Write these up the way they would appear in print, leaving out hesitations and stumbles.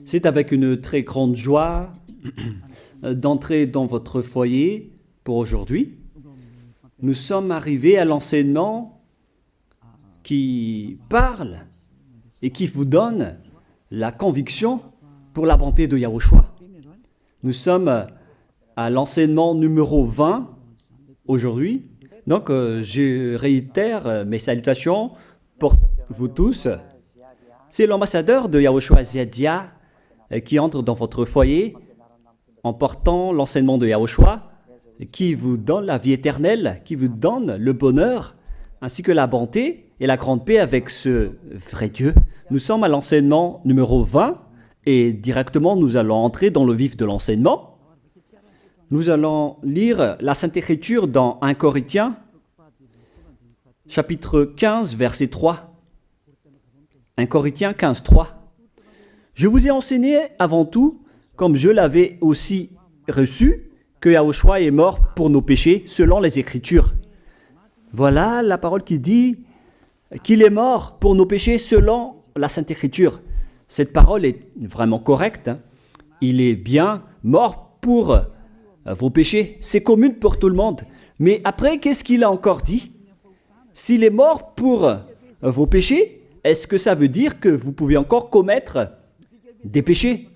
C'est avec une très grande joie d'entrer dans votre foyer pour aujourd'hui. Nous sommes arrivés à l'enseignement qui parle et qui vous donne la conviction pour la bonté de Yahushua. Nous sommes à l'enseignement numéro 20 aujourd'hui. Donc, je réitère mes salutations pour vous tous. C'est l'ambassadeur de Yahushua Ziadia qui entre dans votre foyer en portant l'enseignement de Yahushua, qui vous donne la vie éternelle, qui vous donne le bonheur, ainsi que la bonté et la grande paix avec ce vrai Dieu. Nous sommes à l'enseignement numéro 20 et directement nous allons entrer dans le vif de l'enseignement. Nous allons lire la Sainte Écriture dans 1 Corinthiens, chapitre 15, verset 3. 1 Corinthiens 15, 3. Je vous ai enseigné avant tout, comme je l'avais aussi reçu, que Yahushua est mort pour nos péchés selon les Écritures. Voilà la parole qui dit qu'il est mort pour nos péchés selon la Sainte Écriture. Cette parole est vraiment correcte. Il est bien mort pour vos péchés. C'est commun pour tout le monde. Mais après, qu'est-ce qu'il a encore dit? S'il est mort pour vos péchés, est-ce que ça veut dire que vous pouvez encore commettre des péchés?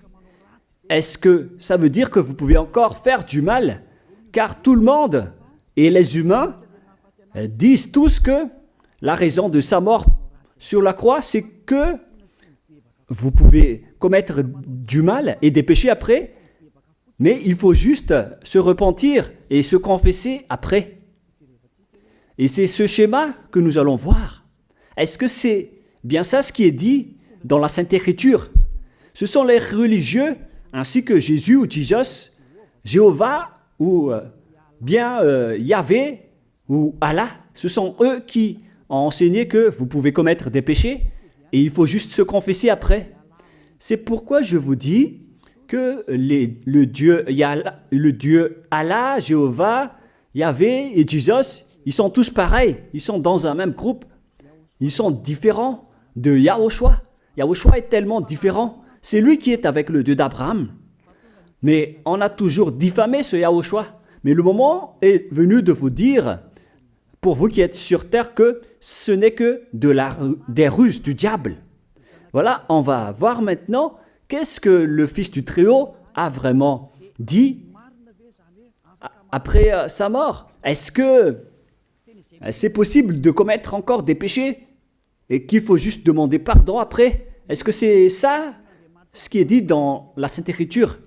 Est-ce que ça veut dire que vous pouvez encore faire du mal? Car tout le monde et les humains disent tous que la raison de sa mort sur la croix, c'est que vous pouvez commettre du mal et des péchés après, mais il faut juste se repentir et se confesser après. Et c'est ce schéma que nous allons voir. Est-ce que c'est bien ça ce qui est dit dans la Sainte Écriture? Ce sont les religieux, ainsi que Jésus ou Jesus, Jéhovah ou bien Yahvé ou Allah. Ce sont eux qui ont enseigné que vous pouvez commettre des péchés et il faut juste se confesser après. C'est pourquoi je vous dis que le Dieu Allah, Jéhovah, Yahvé et Jesus, ils sont tous pareils. Ils sont dans un même groupe. Ils sont différents de Yahushua. Yahushua est tellement différent. C'est lui qui est avec le Dieu d'Abraham. Mais on a toujours diffamé ce Yahushua. Mais le moment est venu de vous dire, pour vous qui êtes sur terre, que ce n'est que des ruses du diable. Voilà, on va voir maintenant qu'est-ce que le Fils du Très-Haut a vraiment dit après sa mort. Est-ce que c'est possible de commettre encore des péchés et qu'il faut juste demander pardon après? Est-ce que c'est ça ce qui est dit dans la Sainte Écriture?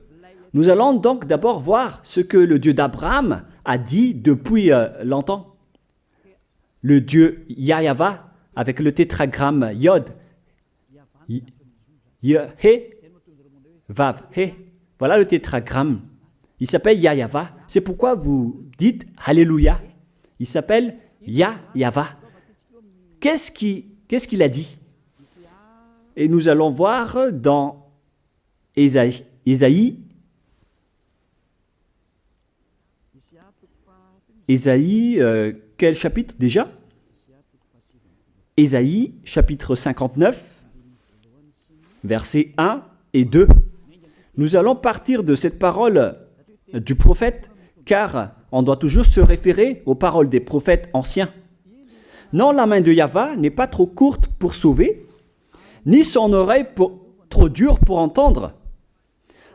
Nous allons donc d'abord voir ce que le Dieu d'Abraham a dit depuis longtemps. Le Dieu Yahva avec le tétragramme Yod, He, Vav, He. Voilà le tétragramme. Il s'appelle Yahva. C'est pourquoi vous dites Alléluia. Il s'appelle Yahva. Qu'est-ce qu'il a dit? Et nous allons voir dans Ésaïe, quel chapitre déjà? Ésaïe, chapitre 59, versets 1 et 2. Nous allons partir de cette parole du prophète, car on doit toujours se référer aux paroles des prophètes anciens. Non, la main de Yahva n'est pas trop courte pour sauver, ni son oreille trop dure pour entendre.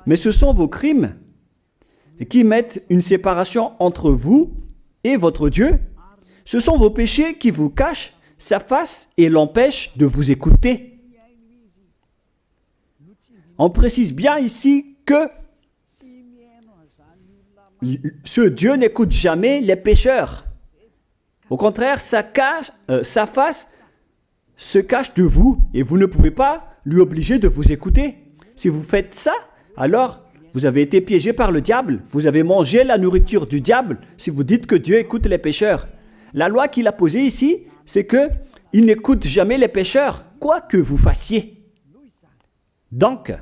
Mais ce sont vos crimes qui mettent une séparation entre vous et votre Dieu. Ce sont vos péchés qui vous cachent sa face et l'empêchent de vous écouter. On précise bien ici que ce Dieu n'écoute jamais les pécheurs. Au contraire, sa face se cache de vous et vous ne pouvez pas lui obliger de vous écouter. Si vous faites ça, alors vous avez été piégé par le diable. Vous avez mangé la nourriture du diable si vous dites que Dieu écoute les pécheurs. La loi qu'il a posée ici, c'est qu'il n'écoute jamais les pécheurs, quoi que vous fassiez. Donc,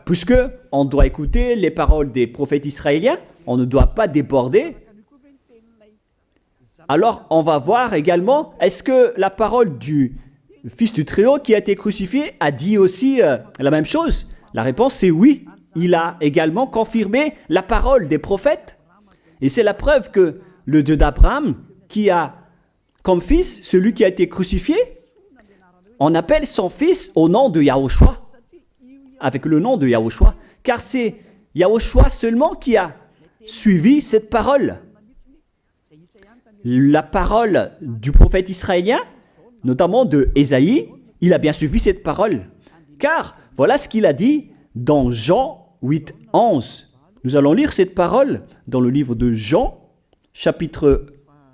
puisque on doit écouter les paroles des prophètes israéliens, on ne doit pas déborder. Alors, on va voir également, est-ce que la parole du Fils du Très-Haut qui a été crucifié a dit aussi la même chose? La réponse c'est oui. Il a également confirmé la parole des prophètes. Et c'est la preuve que le Dieu d'Abraham, qui a comme fils celui qui a été crucifié, on appelle son fils au nom de Yahushua, avec le nom de Yahushua, car c'est Yahushua seulement qui a suivi cette parole. La parole du prophète israélien, notamment de Ésaïe, il a bien suivi cette parole. Car voilà ce qu'il a dit dans Jean 8, 11. Nous allons lire cette parole dans le livre de Jean, chapitre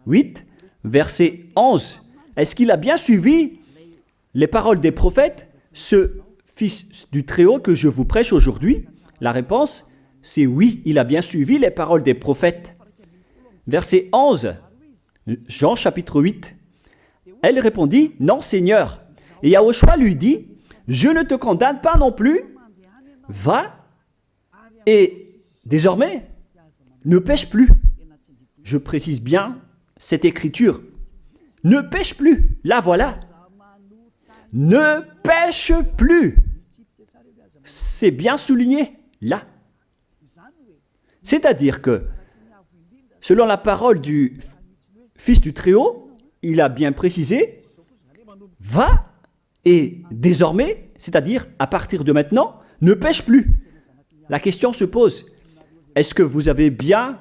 8, verset 11. Est-ce qu'il a bien suivi les paroles des prophètes, ce Fils du Très-Haut que je vous prêche aujourd'hui? La réponse, c'est oui, il a bien suivi les paroles des prophètes. Verset 11, Jean chapitre 8. Elle répondit, non Seigneur. Et Yahushua lui dit, je ne te condamne pas non plus. Va et désormais, ne pêche plus. Je précise bien cette écriture. Ne pêche plus. Là, voilà. Ne pêche plus. C'est bien souligné, là. C'est-à-dire que, selon la parole du Fils du Très-Haut, il a bien précisé, va et désormais, c'est-à-dire à partir de maintenant, ne pêche plus. La question se pose, est-ce que vous avez bien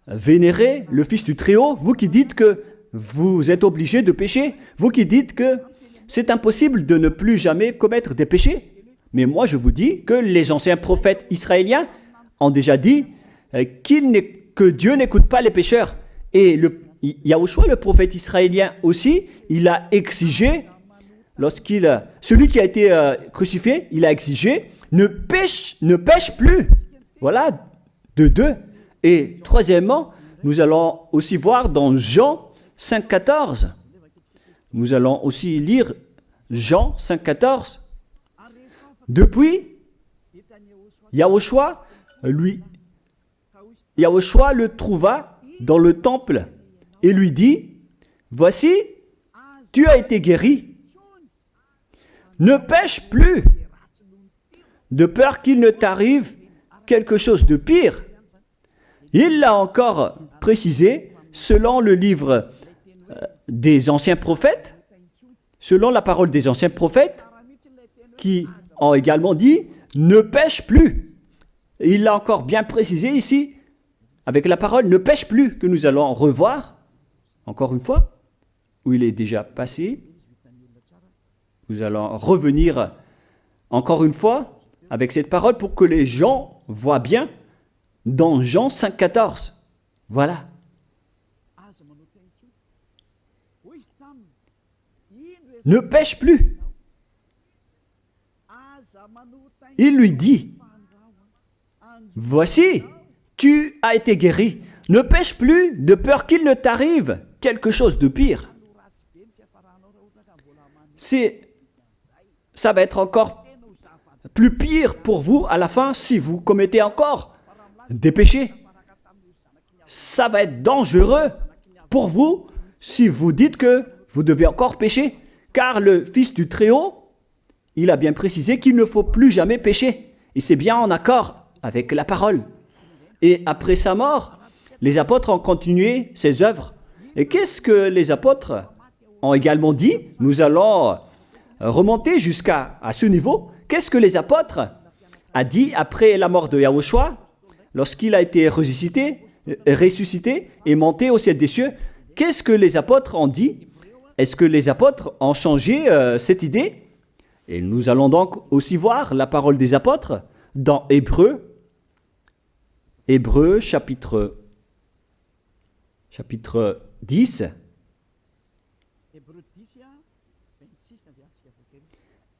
vénéré le Fils du Très-Haut, vous qui dites que vous êtes obligé de pécher, vous qui dites que c'est impossible de ne plus jamais commettre des péchés? Mais moi je vous dis que les anciens prophètes israéliens ont déjà dit que Dieu n'écoute pas les pécheurs. Et Yahushua, le prophète israélien aussi, il a exigé, celui qui a été crucifié, il a exigé, ne pêche plus. Voilà, de deux. Et troisièmement, nous allons aussi voir dans Jean 5,14. Nous allons aussi lire Jean 5,14. Depuis, Yahushua le trouva dans le temple et lui dit, voici, tu as été guéri. Ne pêche plus, de peur qu'il ne t'arrive quelque chose de pire. Il l'a encore précisé selon le livre des anciens prophètes, selon la parole des anciens prophètes, qui ont également dit « ne pêche plus ». Il l'a encore bien précisé ici, avec la parole « ne pêche plus » que nous allons revoir, encore une fois, où il est déjà passé. Nous allons revenir encore une fois avec cette parole pour que les gens voient bien dans Jean 5,14. Voilà. Ne pêche plus. Il lui dit, voici, tu as été guéri. Ne pêche plus de peur qu'il ne t'arrive quelque chose de pire. Ça va être encore plus pire pour vous à la fin si vous commettez encore des péchés. Ça va être dangereux pour vous si vous dites que vous devez encore pécher. Car le Fils du Très-Haut, il a bien précisé qu'il ne faut plus jamais pécher. Et c'est bien en accord avec la parole. Et après sa mort, les apôtres ont continué ses œuvres. Et qu'est-ce que les apôtres ont également dit? Nous allons remonter jusqu'à ce niveau. Qu'est-ce que les apôtres ont dit après la mort de Yahushua, lorsqu'il a été ressuscité et monté au ciel des cieux? Qu'est-ce que les apôtres ont dit? Est-ce que les apôtres ont changé cette idée? Et nous allons donc aussi voir la parole des apôtres dans Hébreux chapitre 10.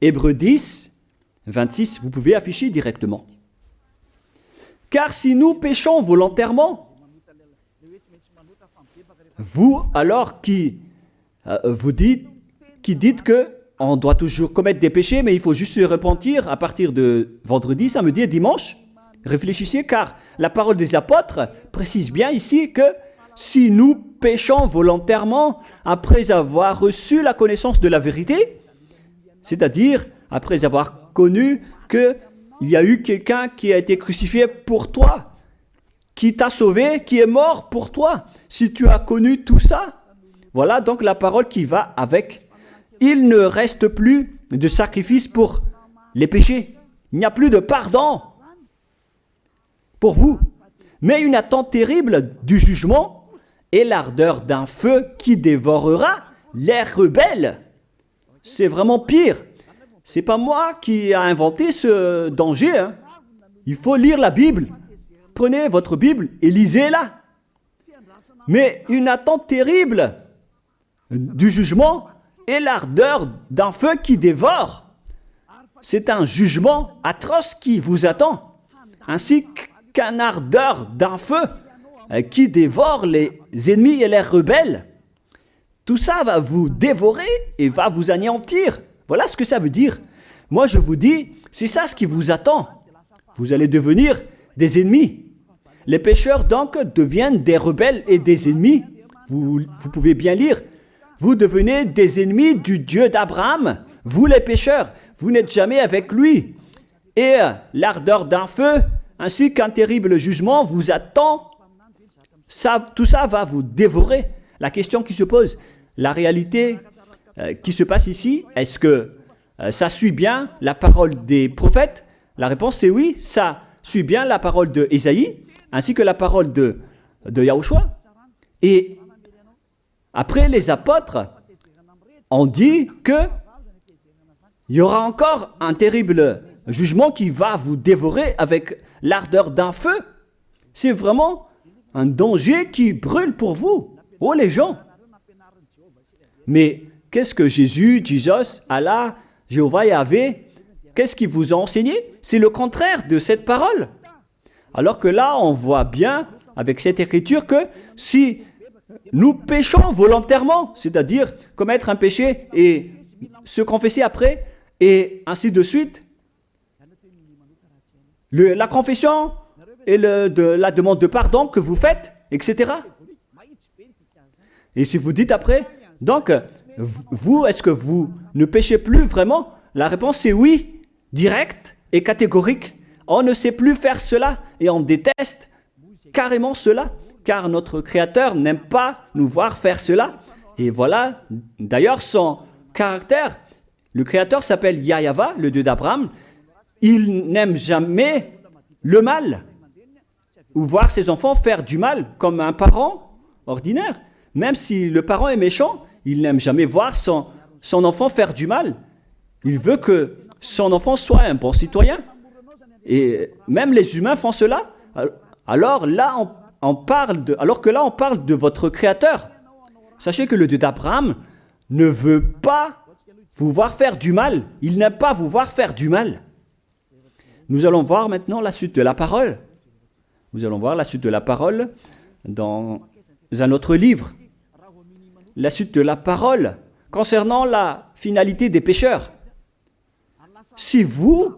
Hébreux 10, 26, vous pouvez afficher directement. Car si nous péchons volontairement, vous alors qui dites que on doit toujours commettre des péchés, mais il faut juste se repentir à partir de vendredi, samedi et dimanche. Réfléchissez, car la parole des apôtres précise bien ici que si nous péchons volontairement après avoir reçu la connaissance de la vérité, C'est-à-dire, après avoir connu qu'il y a eu quelqu'un qui a été crucifié pour toi, qui t'a sauvé, qui est mort pour toi. Si tu as connu tout ça, voilà donc la parole qui va avec. Il ne reste plus de sacrifice pour les péchés. Il n'y a plus de pardon pour vous. Mais une attente terrible du jugement et l'ardeur d'un feu qui dévorera les rebelles. C'est vraiment pire. C'est pas moi qui ai inventé ce danger. Hein. Il faut lire la Bible. Prenez votre Bible et lisez-la. Mais une attente terrible du jugement et l'ardeur d'un feu qui dévore. C'est un jugement atroce qui vous attend, ainsi qu'un ardeur d'un feu qui dévore les ennemis et les rebelles. Tout ça va vous dévorer et va vous anéantir. Voilà ce que ça veut dire. Moi, je vous dis, c'est ça ce qui vous attend. Vous allez devenir des ennemis. Les pécheurs, donc, deviennent des rebelles et des ennemis. Vous pouvez bien lire. Vous devenez des ennemis du Dieu d'Abraham. Vous, les pécheurs, vous n'êtes jamais avec lui. Et l'ardeur d'un feu, ainsi qu'un terrible jugement, vous attend. Tout ça va vous dévorer. La question qui se pose, la réalité qui se passe ici, est-ce que ça suit bien la parole des prophètes? La réponse c'est oui, ça suit bien la parole de Ésaïe, ainsi que la parole de Yahushua. Et après, les apôtres ont dit qu'il y aura encore un terrible jugement qui va vous dévorer avec l'ardeur d'un feu. C'est vraiment un danger qui brûle pour vous. Oh les gens! Mais qu'est-ce que Jésus, Allah, Jéhovah Yahvé, qu'est-ce qu'ils vous ont enseigné? C'est le contraire de cette parole. Alors que là, on voit bien avec cette écriture que si nous péchons volontairement, c'est-à-dire commettre un péché et se confesser après, et ainsi de suite, la confession et la demande de pardon que vous faites, etc. Et si vous dites après, donc, vous, est-ce que vous ne péchez plus vraiment? La réponse c'est oui, directe et catégorique. On ne sait plus faire cela et on déteste carrément cela, car notre Créateur n'aime pas nous voir faire cela. Et voilà, d'ailleurs, son caractère, le Créateur s'appelle Yahva, le Dieu d'Abraham. Il n'aime jamais le mal, ou voir ses enfants faire du mal, comme un parent ordinaire. Même si le parent est méchant, il n'aime jamais voir son enfant faire du mal. Il veut que son enfant soit un bon citoyen. Et même les humains font cela. Alors que là, on parle de votre Créateur. Sachez que le Dieu d'Abraham ne veut pas vous voir faire du mal. Il n'aime pas vous voir faire du mal. Nous allons voir maintenant la suite de la parole. Nous allons voir la suite de la parole dans un autre livre. La suite de la parole concernant la finalité des pécheurs. Si vous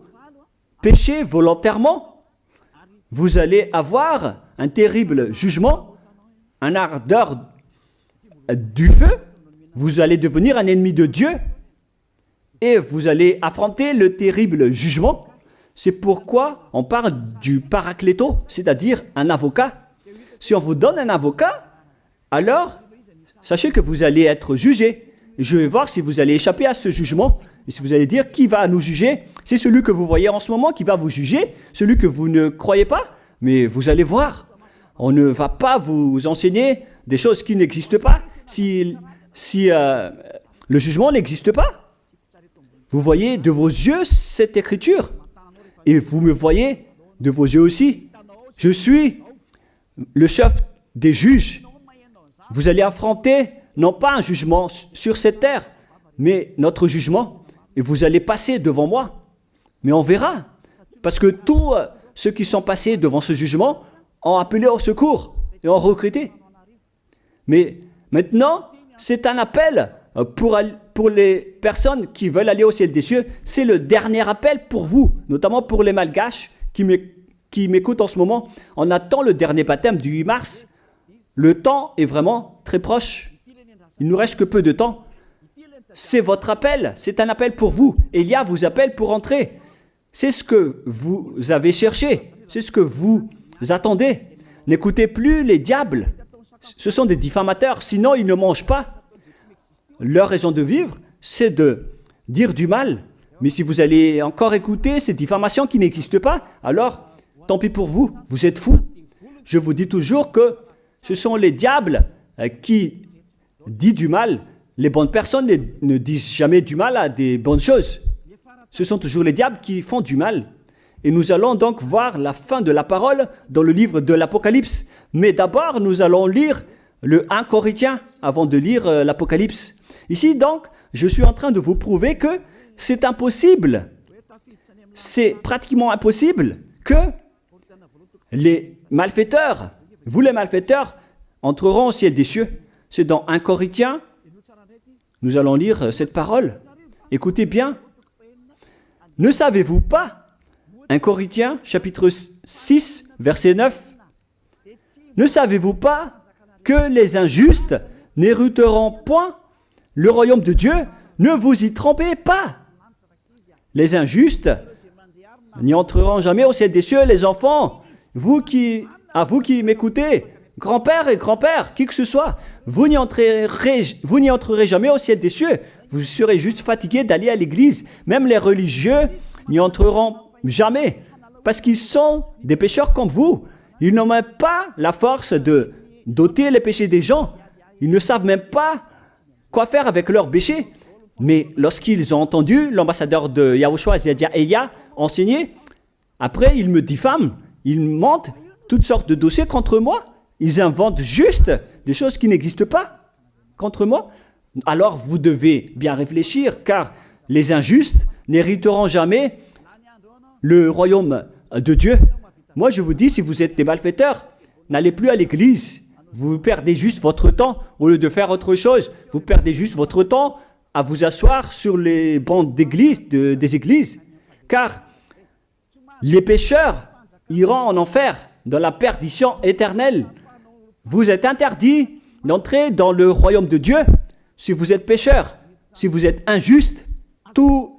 péchez volontairement, vous allez avoir un terrible jugement, un ardeur du feu, vous allez devenir un ennemi de Dieu et vous allez affronter le terrible jugement. C'est pourquoi on parle du paracléto, c'est-à-dire un avocat. Si on vous donne un avocat, alors sachez que vous allez être jugé. Je vais voir si vous allez échapper à ce jugement. Et si vous allez dire qui va nous juger, c'est celui que vous voyez en ce moment qui va vous juger, celui que vous ne croyez pas, mais vous allez voir. On ne va pas vous enseigner des choses qui n'existent pas si le jugement n'existe pas. Vous voyez de vos yeux cette écriture et vous me voyez de vos yeux aussi. Je suis le chef des juges. Vous allez affronter non pas un jugement sur cette terre, mais notre jugement. Et vous allez passer devant moi. Mais on verra. Parce que tous ceux qui sont passés devant ce jugement ont appelé au secours et ont recruté. Mais maintenant, c'est un appel pour les personnes qui veulent aller au ciel des cieux. C'est le dernier appel pour vous, notamment pour les malgaches qui m'écoutent en ce moment. On attend le dernier baptême du 8 mars. Le temps est vraiment très proche. Il nous reste que peu de temps. c'est votre appel, c'est un appel pour vous. Élia vous appelle pour entrer. C'est ce que vous avez cherché, c'est ce que vous attendez. N'écoutez plus les diables, ce sont des diffamateurs, sinon ils ne mangent pas. Leur raison de vivre, c'est de dire du mal. Mais si vous allez encore écouter ces diffamations qui n'existent pas, alors tant pis pour vous, vous êtes fous. Je vous dis toujours que ce sont les diables qui disent du mal. Les bonnes personnes ne disent jamais du mal à des bonnes choses. Ce sont toujours les diables qui font du mal. Et nous allons donc voir la fin de la parole dans le livre de l'Apocalypse. Mais d'abord, nous allons lire le 1 Corinthiens avant de lire l'Apocalypse. Ici, donc, je suis en train de vous prouver que c'est impossible. C'est pratiquement impossible que les malfaiteurs, vous les malfaiteurs, entreront au ciel des cieux. C'est dans 1 Corinthiens, nous allons lire cette parole. Écoutez bien. Ne savez-vous pas, 1 Corinthiens, chapitre 6, verset 9, ne savez-vous pas que les injustes n'hériteront point le royaume de Dieu? Ne vous y trompez pas. Les injustes n'y entreront jamais au ciel des cieux. Les enfants, vous qui m'écoutez, grand-père et grand-père, qui que ce soit, vous n'y entrerez jamais au ciel des cieux. Vous serez juste fatigués d'aller à l'église. Même les religieux n'y entreront jamais parce qu'ils sont des pécheurs comme vous. Ils n'ont même pas la force de d'ôter les péchés des gens. Ils ne savent même pas quoi faire avec leurs péchés. Mais lorsqu'ils ont entendu l'ambassadeur de Yahushua, c'est-à-dire Elia, enseigner, après ils me diffament, ils montent toutes sortes de dossiers contre moi. Ils inventent juste des choses qui n'existent pas contre moi. Alors vous devez bien réfléchir, car les injustes n'hériteront jamais le royaume de Dieu. Moi je vous dis, si vous êtes des malfaiteurs, n'allez plus à l'église. Vous perdez juste votre temps. Au lieu de faire autre chose, vous perdez juste votre temps à vous asseoir sur les bancs d'église, des églises. Car les pécheurs iront en enfer, dans la perdition éternelle. Vous êtes interdit d'entrer dans le royaume de Dieu si vous êtes pécheur, si vous êtes injuste. Toutes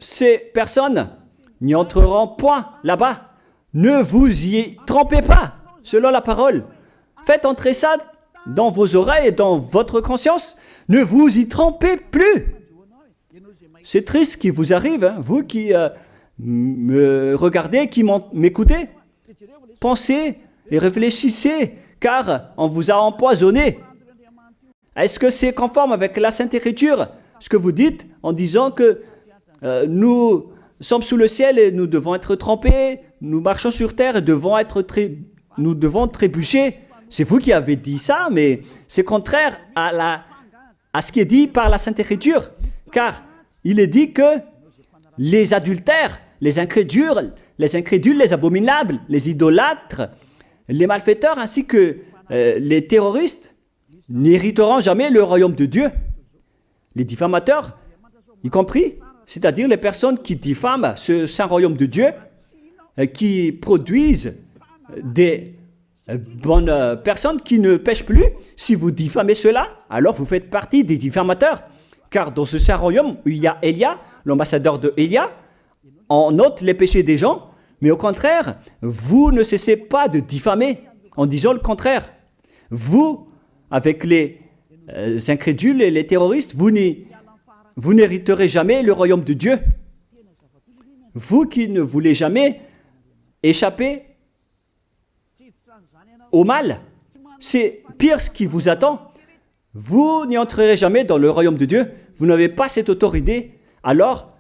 ces personnes n'y entreront point là-bas. Ne vous y trompez pas, selon la parole. Faites entrer ça dans vos oreilles et dans votre conscience. Ne vous y trompez plus. C'est triste ce qui vous arrive, hein, vous qui me regardez, qui m'écoutez. Pensez et réfléchissez, car on vous a empoisonné. Est-ce que c'est conforme avec la Sainte Écriture, ce que vous dites en disant que nous sommes sous le ciel et nous devons être trempés, nous marchons sur terre et nous devons trébucher? C'est vous qui avez dit ça, mais c'est contraire à ce qui est dit par la Sainte Écriture, car il est dit que les adultères, les incrédules, les abominables, les idolâtres, les malfaiteurs ainsi que les terroristes n'hériteront jamais le royaume de Dieu. Les diffamateurs, y compris, c'est-à-dire les personnes qui diffament ce saint royaume de Dieu, qui produisent des bonnes personnes qui ne pêchent plus. Si vous diffamez cela, alors vous faites partie des diffamateurs. Car dans ce saint royaume où il y a Elia, l'ambassadeur de Elia, on note les péchés des gens, mais au contraire, vous ne cessez pas de diffamer en disant le contraire. Vous, avec les incrédules et les terroristes, vous n'hériterez jamais le royaume de Dieu. Vous qui ne voulez jamais échapper au mal, c'est pire ce qui vous attend. Vous n'y entrerez jamais dans le royaume de Dieu. Vous n'avez pas cette autorité. Alors,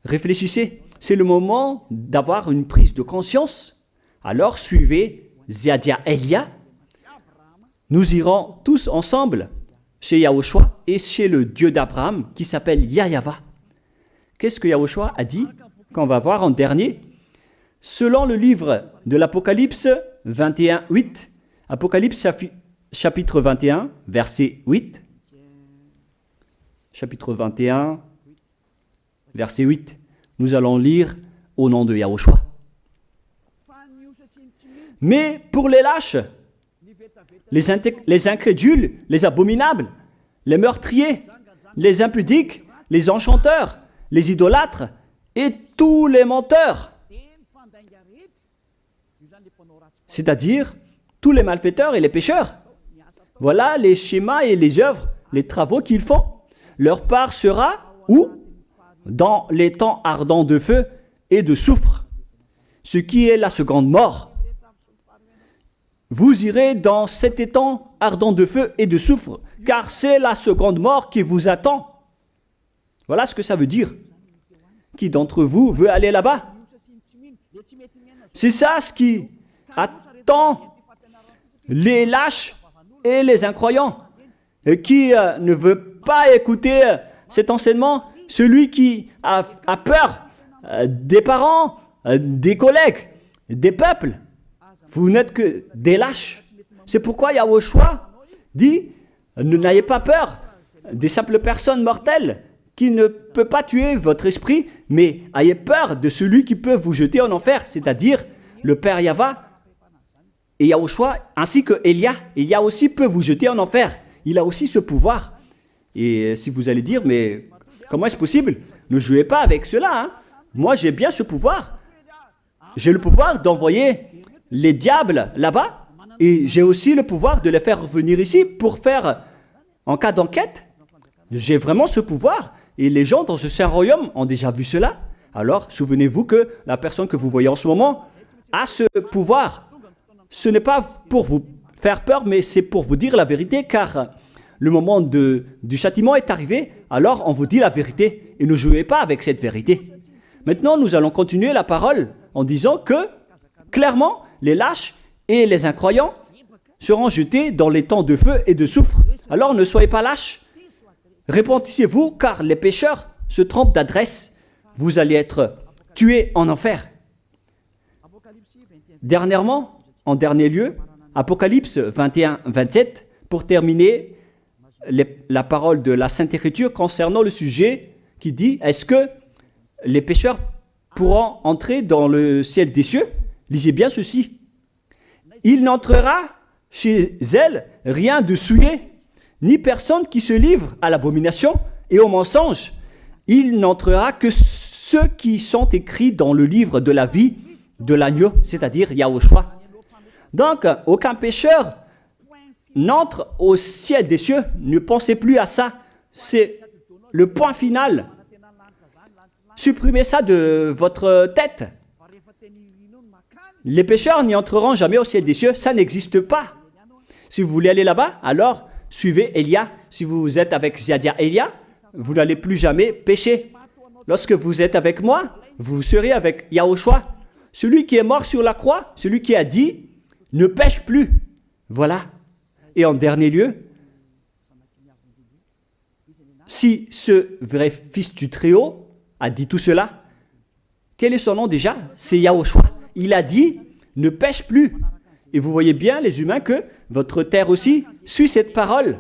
réfléchissez. C'est le moment d'avoir une prise de conscience. Alors, suivez Ziadia Elia. Nous irons tous ensemble chez Yahushua et chez le Dieu d'Abraham qui s'appelle Yahweh. Qu'est-ce que Yahushua a dit qu'on va voir en dernier? Selon le livre de l'Apocalypse 21, 8, Apocalypse chapitre 21, verset 8. Chapitre 21, verset 8. Nous allons lire au nom de Yahushua. Mais pour les lâches, les incrédules, les abominables, les meurtriers, les impudiques, les enchanteurs, les idolâtres et tous les menteurs. C'est-à-dire tous les malfaiteurs et les pécheurs. Voilà les schémas et les œuvres, les travaux qu'ils font. Leur part sera où? Dans les temps ardents de feu et de soufre, ce qui est la seconde mort. Vous irez dans cet étang ardent de feu et de soufre, car c'est la seconde mort qui vous attend. Voilà ce que ça veut dire. Qui d'entre vous veut aller là-bas? C'est ça ce qui attend les lâches et les incroyants. Et qui ne veut pas écouter cet enseignement, celui qui a peur des parents, des collègues, des peuples. Vous n'êtes que des lâches. C'est pourquoi Yahushua dit, n'ayez pas peur des simples personnes mortelles qui ne peut pas tuer votre esprit, mais ayez peur de celui qui peut vous jeter en enfer, c'est-à-dire le Père Yahva et Yahushua, ainsi que Elia. Elia aussi peut vous jeter en enfer. Il a aussi ce pouvoir. Et si vous allez dire, mais comment est-ce possible? Ne jouez pas avec cela. Hein? Moi, j'ai bien ce pouvoir. J'ai le pouvoir d'envoyer les diables là-bas. Et j'ai aussi le pouvoir de les faire revenir ici pour faire, en cas d'enquête. J'ai vraiment ce pouvoir. Et les gens dans ce saint royaume ont déjà vu cela. Alors, souvenez-vous que la personne que vous voyez en ce moment a ce pouvoir. Ce n'est pas pour vous faire peur, mais c'est pour vous dire la vérité, car le moment du châtiment est arrivé, alors on vous dit la vérité, et ne jouez pas avec cette vérité. Maintenant, nous allons continuer la parole en disant que, clairement, les lâches et les incroyants seront jetés dans les temps de feu et de soufre. Alors ne soyez pas lâches, repentissez-vous, car les pécheurs se trompent d'adresse. Vous allez être tués en enfer. Dernièrement, en dernier lieu, Apocalypse 21-27, pour terminer la parole de la Sainte Écriture concernant le sujet qui dit, est-ce que les pécheurs pourront entrer dans le ciel des cieux? Lisez bien ceci. Il n'entrera chez elle rien de souillé, ni personne qui se livre à l'abomination et au mensonge. Il n'entrera que ceux qui sont écrits dans le livre de la vie de l'agneau, c'est-à-dire Yahushua. Donc, aucun pécheur n'entre au ciel des cieux. Ne pensez plus à ça. C'est le point final. Supprimez ça de votre tête. Les pécheurs n'y entreront jamais au ciel des cieux. Ça n'existe pas. Si vous voulez aller là-bas, alors suivez Elia. Si vous êtes avec Ziadia Elia, vous n'allez plus jamais pécher. Lorsque vous êtes avec moi, vous serez avec Yahushua. Celui qui est mort sur la croix, celui qui a dit, ne pêche plus. Voilà. Et en dernier lieu, si ce vrai fils du Très-Haut a dit tout cela, quel est son nom déjà? C'est Yahushua. Il a dit, ne pêche plus. Et vous voyez bien, les humains, que votre terre aussi suit cette parole.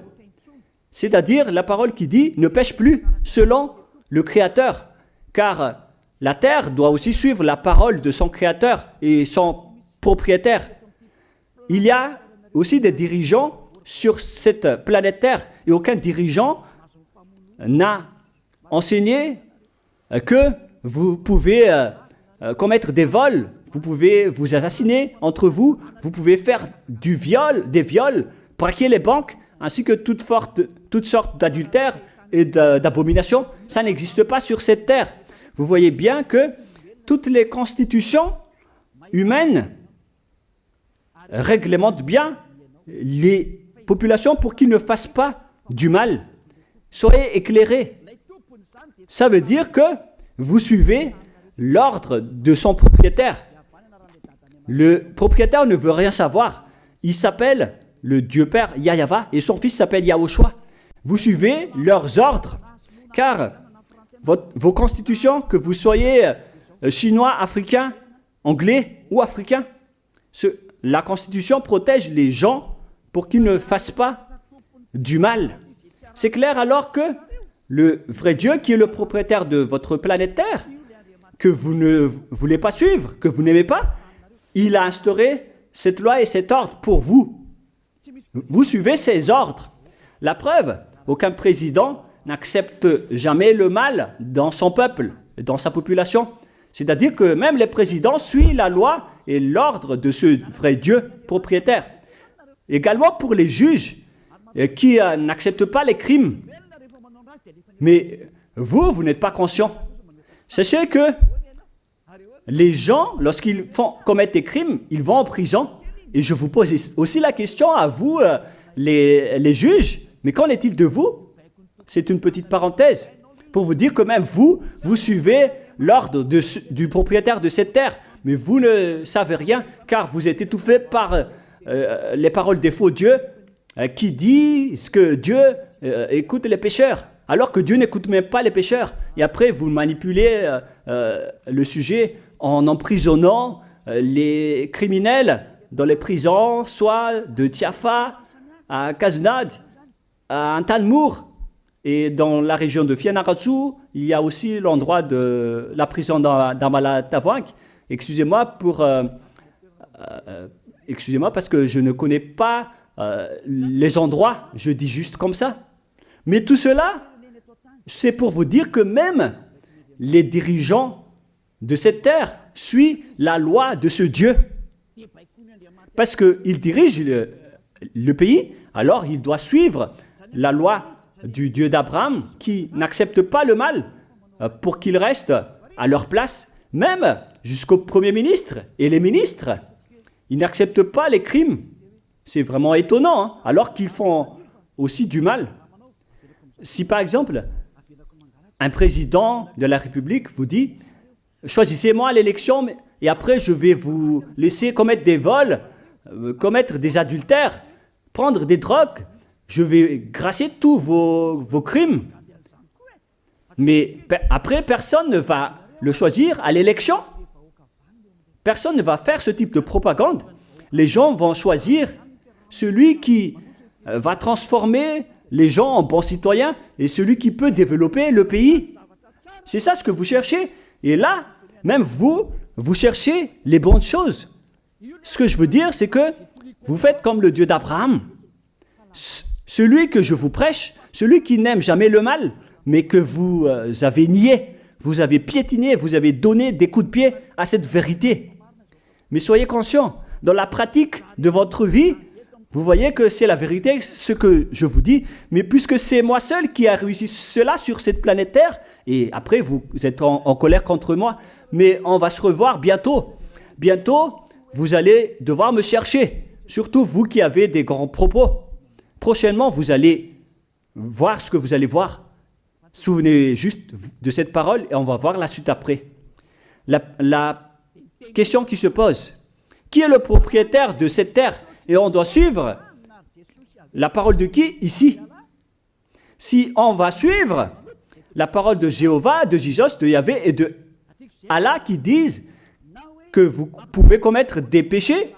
C'est-à-dire la parole qui dit, ne pêche plus, selon le Créateur. Car la terre doit aussi suivre la parole de son Créateur et son propriétaire. Il y a aussi des dirigeants sur cette planète Terre et aucun dirigeant n'a enseigné que vous pouvez commettre des vols, vous pouvez vous assassiner entre vous, vous pouvez faire des viols, braquer les banques, ainsi que toutes sortes d'adultères et d'abominations. Ça n'existe pas sur cette terre. Vous voyez bien que toutes les constitutions humaines réglementent bien les populations pour qu'ils ne fassent pas du mal. Soyez éclairés. Ça veut dire que vous suivez l'ordre de son propriétaire. Le propriétaire ne veut rien savoir. Il s'appelle le Dieu Père Yahva et son fils s'appelle Yahushua. Vous suivez leurs ordres, car vos constitutions, que vous soyez chinois, africain, anglais ou africain, la constitution protège les gens pour qu'ils ne fassent pas du mal. C'est clair alors que le vrai Dieu, qui est le propriétaire de votre planète Terre, que vous ne voulez pas suivre, que vous n'aimez pas, il a instauré cette loi et cet ordre pour vous. Vous suivez ces ordres. La preuve, aucun président n'accepte jamais le mal dans son peuple, dans sa population. C'est-à-dire que même les présidents suivent la loi et l'ordre de ce vrai Dieu propriétaire. Également pour les juges qui n'acceptent pas les crimes. Mais vous n'êtes pas conscient. Sachez que les gens, lorsqu'ils commettent des crimes, ils vont en prison. Et je vous pose aussi la question à vous, les juges, mais qu'en est-il de vous? C'est une petite parenthèse pour vous dire que même vous suivez l'ordre du propriétaire de cette terre, mais vous ne savez rien car vous êtes étouffé par les paroles des faux dieux qui disent que Dieu écoute les pécheurs, alors que Dieu n'écoute même pas les pécheurs. Et après, vous manipulez le sujet en emprisonnant les criminels dans les prisons, soit de Tiafa à Kaznad, à Talmour. Et dans la région de Fianarantsoa, il y a aussi l'endroit de la prison d'Amala-Tavoink. Excusez-moi parce que je ne connais pas les endroits, je dis juste comme ça. Mais tout cela, c'est pour vous dire que même les dirigeants de cette terre suivent la loi de ce Dieu. Parce qu'il dirige le pays, alors il doit suivre la loi du Dieu d'Abraham qui n'accepte pas le mal pour qu'ils restent à leur place, même jusqu'au Premier ministre et les ministres. Ils n'acceptent pas les crimes. C'est vraiment étonnant, hein, alors qu'ils font aussi du mal. Si par exemple, un président de la République vous dit « Choisissez-moi à l'élection et après je vais vous laisser commettre des vols, commettre des adultères, prendre des drogues, je vais gracier tous vos crimes. » Mais après, personne ne va le choisir à l'élection. Personne ne va faire ce type de propagande. Les gens vont choisir celui qui va transformer les gens en bons citoyens et celui qui peut développer le pays. C'est ça ce que vous cherchez. Et là, même vous cherchez les bonnes choses. Ce que je veux dire, c'est que vous faites comme le Dieu d'Abraham. Celui que je vous prêche, celui qui n'aime jamais le mal, mais que vous avez nié, vous avez piétiné, vous avez donné des coups de pied à cette vérité. Mais soyez conscients, dans la pratique de votre vie, vous voyez que c'est la vérité, ce que je vous dis, mais puisque c'est moi seul qui a réussi cela sur cette planète Terre, et après vous êtes en colère contre moi, mais on va se revoir bientôt. Bientôt, vous allez devoir me chercher, surtout vous qui avez des grands propos. Prochainement, vous allez voir ce que vous allez voir. Souvenez juste de cette parole et on va voir la suite après. La question qui se pose, qui est le propriétaire de cette terre? Et on doit suivre la parole de qui ici? Si on va suivre la parole de Jéhovah, de Jésus, de Yahvé et de Allah qui disent que vous pouvez commettre des péchés,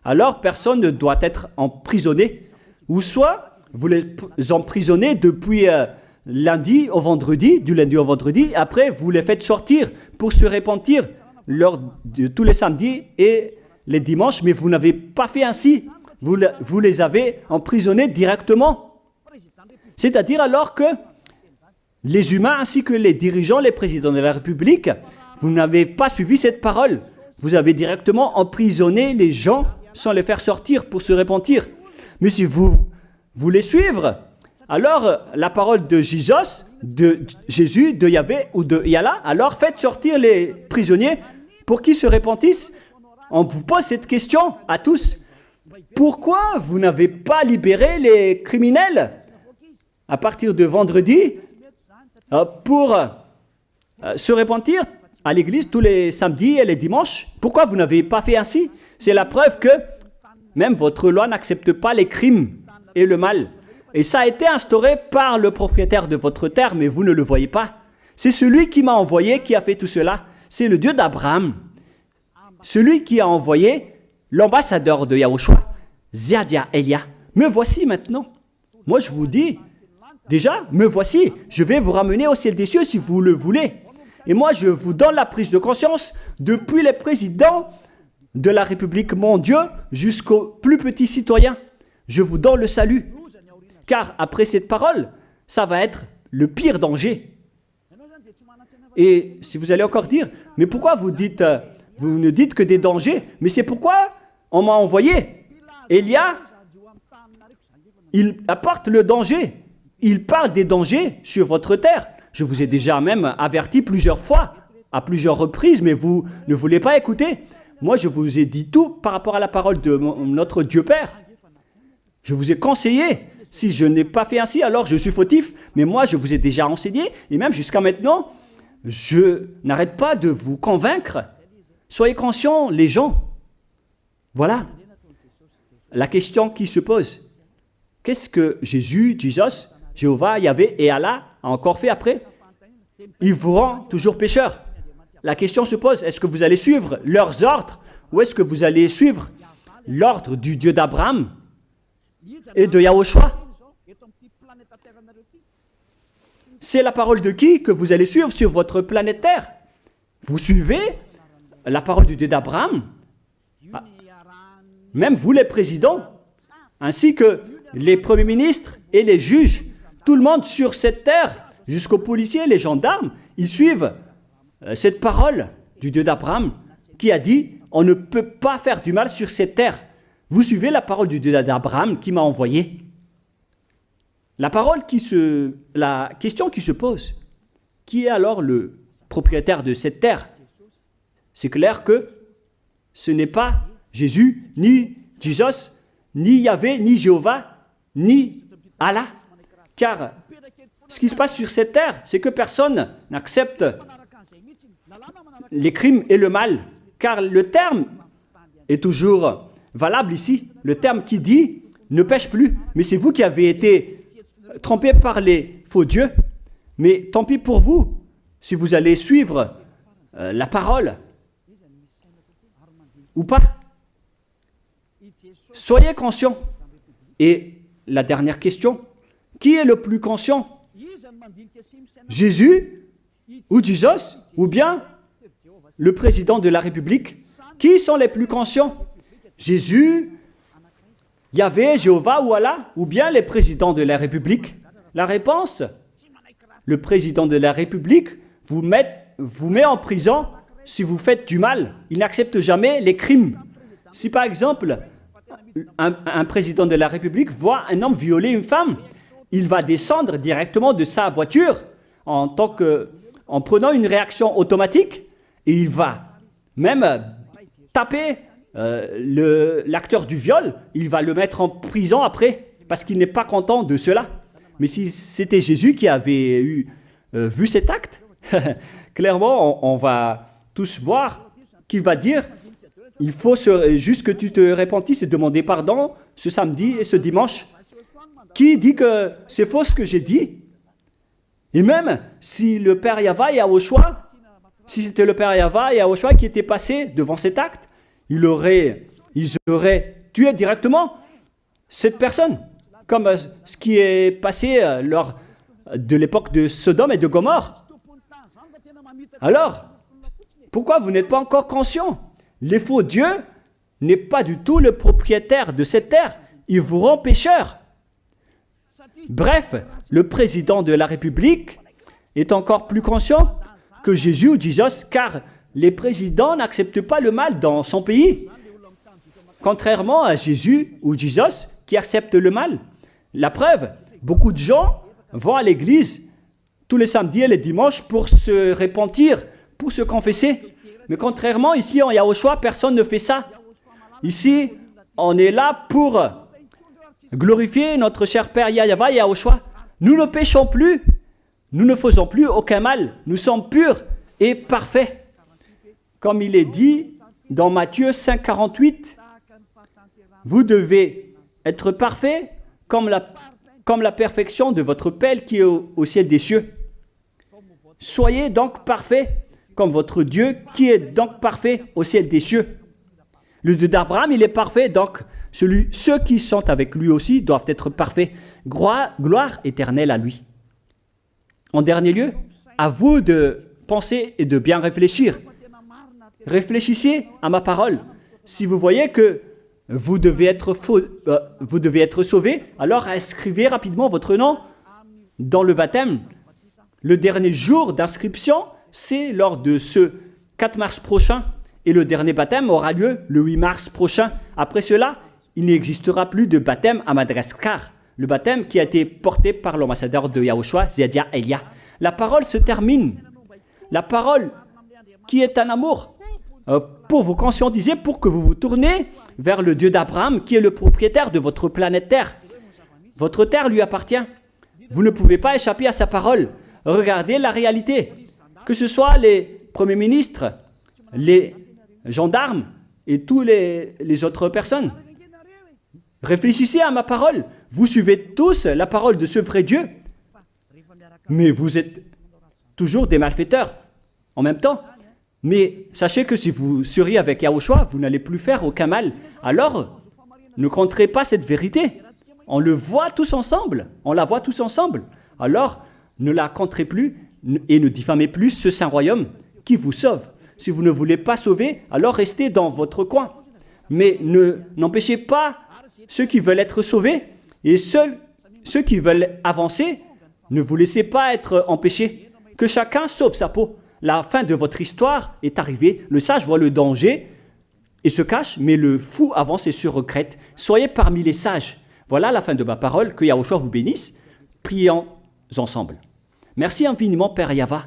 alors personne ne doit être emprisonné. Ou soit vous les emprisonnez depuis lundi au vendredi, du lundi au vendredi, après vous les faites sortir pour se repentir lors de tous les samedis et les dimanches, mais vous n'avez pas fait ainsi. Vous les avez emprisonnés directement. C'est-à-dire alors que les humains ainsi que les dirigeants, les présidents de la République, vous n'avez pas suivi cette parole. Vous avez directement emprisonné les gens sans les faire sortir pour se repentir. Mais si vous voulez suivre, alors la parole de Jésus, de Yahvé ou de Yallah, alors faites sortir les prisonniers pour qu'ils se repentissent. On vous pose cette question à tous. Pourquoi vous n'avez pas libéré les criminels à partir de vendredi pour se repentir à l'église tous les samedis et les dimanches? Pourquoi vous n'avez pas fait ainsi? C'est la preuve que même votre loi n'accepte pas les crimes et le mal. Et ça a été instauré par le propriétaire de votre terre, mais vous ne le voyez pas. C'est celui qui m'a envoyé qui a fait tout cela. C'est le Dieu d'Abraham. Celui qui a envoyé l'ambassadeur de Yahushua, Ziadia Elia. Me voici maintenant. Moi, je vous dis, déjà, me voici. Je vais vous ramener au ciel des cieux si vous le voulez. Et moi, je vous donne la prise de conscience depuis les présidents de la République, mon Dieu, jusqu'aux plus petits citoyens. Je vous donne le salut. Car après cette parole, ça va être le pire danger. Et si vous allez encore dire, mais pourquoi vous ne dites que des dangers? Mais c'est pourquoi on m'a envoyé. Élia, il apporte le danger. Il parle des dangers sur votre terre. Je vous ai déjà même averti plusieurs fois, à plusieurs reprises, mais vous ne voulez pas écouter. Moi, je vous ai dit tout par rapport à la parole de notre Dieu Père. Je vous ai conseillé. Si je n'ai pas fait ainsi, alors je suis fautif. Mais moi, je vous ai déjà enseigné. Et même jusqu'à maintenant, je n'arrête pas de vous convaincre. Soyez conscients, les gens. Voilà la question qui se pose. Qu'est-ce que Jésus, Jéhovah, Yahvé et Allah a encore fait après? Il vous rend toujours pécheur. La question se pose, est-ce que vous allez suivre leurs ordres ou est-ce que vous allez suivre l'ordre du Dieu d'Abraham et de Yahushua? C'est la parole de qui que vous allez suivre sur votre planète Terre? Vous suivez la parole du Dieu d'Abraham? Même vous les présidents, ainsi que les premiers ministres et les juges, tout le monde sur cette terre, jusqu'aux policiers, les gendarmes, ils suivent cette parole du Dieu d'Abraham qui a dit, on ne peut pas faire du mal sur cette terre. Vous suivez la parole du Dieu d'Abraham qui m'a envoyé. La question qui se pose, qui est alors le propriétaire de cette terre? C'est clair que ce n'est pas Jésus, ni Jesus, ni Yahvé, ni Jéhovah, ni Allah. Car ce qui se passe sur cette terre, c'est que personne n'accepte les crimes et le mal. Car le terme est toujours valable ici. Le terme qui dit « ne pêche plus ». Mais c'est vous qui avez été trompés par les faux dieux. Mais tant pis pour vous, si vous allez suivre la parole ou pas. Soyez conscients. Et la dernière question, qui est le plus conscient? Jésus ou Jesus ou bien le président de la République? Qui sont les plus conscients? Jésus, Yahvé, Jéhovah ou Allah ou bien les présidents de la République? La réponse, le président de la République vous met en prison si vous faites du mal. Il n'accepte jamais les crimes. Si par exemple, un président de la République voit un homme violer une femme, il va descendre directement de sa voiture en prenant une réaction automatique et il va même taper l'acteur du viol, il va le mettre en prison après parce qu'il n'est pas content de cela. Mais si c'était Jésus qui avait vu cet acte, clairement on va tous voir qu'il va dire il faut juste que tu te repentisses et demander pardon ce samedi et ce dimanche. Qui dit que c'est faux ce que j'ai dit? Et même si le Père Yahvé et Yahushua, si c'était le Père Yahvé et Yahushua qui était passé devant cet acte, ils auraient tué directement cette personne, comme ce qui est passé lors de l'époque de Sodome et de Gomorrhe. Alors, pourquoi vous n'êtes pas encore conscient? Les faux dieux n'est pas du tout le propriétaire de cette terre. Il vous rend pécheur. Bref, le président de la République est encore plus conscient que Jésus ou Jesus, car les présidents n'acceptent pas le mal dans son pays. Contrairement à Jésus ou Jesus qui acceptent le mal. La preuve, beaucoup de gens vont à l'église tous les samedis et les dimanches pour se repentir, pour se confesser. Mais contrairement, ici en Yahushua, personne ne fait ça. Ici, on est là pour glorifier notre cher Père Yahvé et Yahushua. Nous ne péchons plus, nous ne faisons plus aucun mal. Nous sommes purs et parfaits. Comme il est dit dans Matthieu 5, 48, vous devez être parfaits comme la perfection de votre Père qui est au ciel des cieux. Soyez donc parfaits comme votre Dieu qui est donc parfait au ciel des cieux. Le Dieu d'Abraham, il est parfait, donc ceux qui sont avec lui aussi doivent être parfaits. Gloire éternelle à lui. En dernier lieu, à vous de penser et de bien réfléchir. Réfléchissez à ma parole. Si vous voyez que vous devez être sauvés, alors inscrivez rapidement votre nom dans le baptême, le dernier jour d'inscription, c'est lors de ce 4 mars prochain. Et le dernier baptême aura lieu le 8 mars prochain. Après cela, il n'existera plus de baptême à Madagascar. Le baptême qui a été porté par l'ambassadeur de Yahushua, Ziadia Elia. La parole se termine. La parole qui est un amour pour vous conscientiser, pour que vous vous tournez vers le Dieu d'Abraham qui est le propriétaire de votre planète Terre. Votre terre lui appartient. Vous ne pouvez pas échapper à sa parole. Regardez la réalité. Que ce soit les premiers ministres, les gendarmes et toutes les autres personnes. Réfléchissez à ma parole. Vous suivez tous la parole de ce vrai Dieu. Mais vous êtes toujours des malfaiteurs en même temps. Mais sachez que si vous seriez avec Yahushua, vous n'allez plus faire aucun mal. Alors, ne compterez pas cette vérité. On le voit tous ensemble. On la voit tous ensemble. Alors, ne la compterez plus et ne diffamez plus ce saint royaume qui vous sauve. Si vous ne voulez pas sauver, alors restez dans votre coin. Mais n'empêchez pas ceux qui veulent être sauvés et ceux qui veulent avancer, ne vous laissez pas être empêchés. Que chacun sauve sa peau. La fin de votre histoire est arrivée. Le sage voit le danger et se cache, mais le fou avance et se regrette. Soyez parmi les sages. Voilà la fin de ma parole. Que Yahushua vous bénisse. Prions ensemble. Merci infiniment, Père Yava,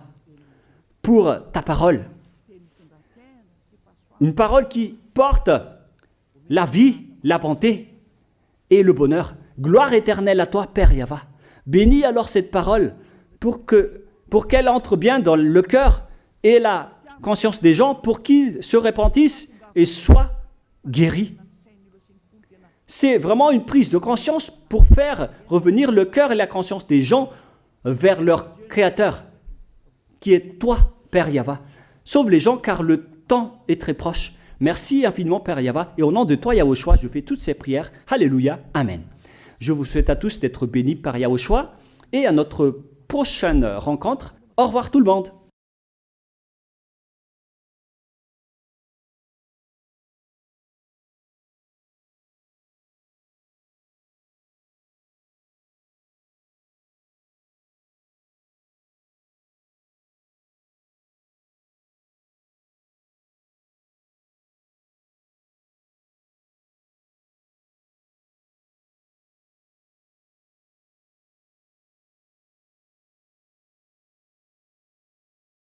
pour ta parole. Une parole qui porte la vie, la bonté et le bonheur. Gloire éternelle à toi, Père Yava. Bénis alors cette parole pour qu'elle entre bien dans le cœur et la conscience des gens pour qu'ils se repentissent et soient guéris. C'est vraiment une prise de conscience pour faire revenir le cœur et la conscience des gens vers leur Créateur, qui est toi, Père Yava. Sauve les gens car le temps est très proche. Merci infiniment, Père Yava. Et au nom de toi, Yahushua, je fais toutes ces prières. Alléluia. Amen. Je vous souhaite à tous d'être bénis par Yahushua et à notre prochaine rencontre. Au revoir tout le monde.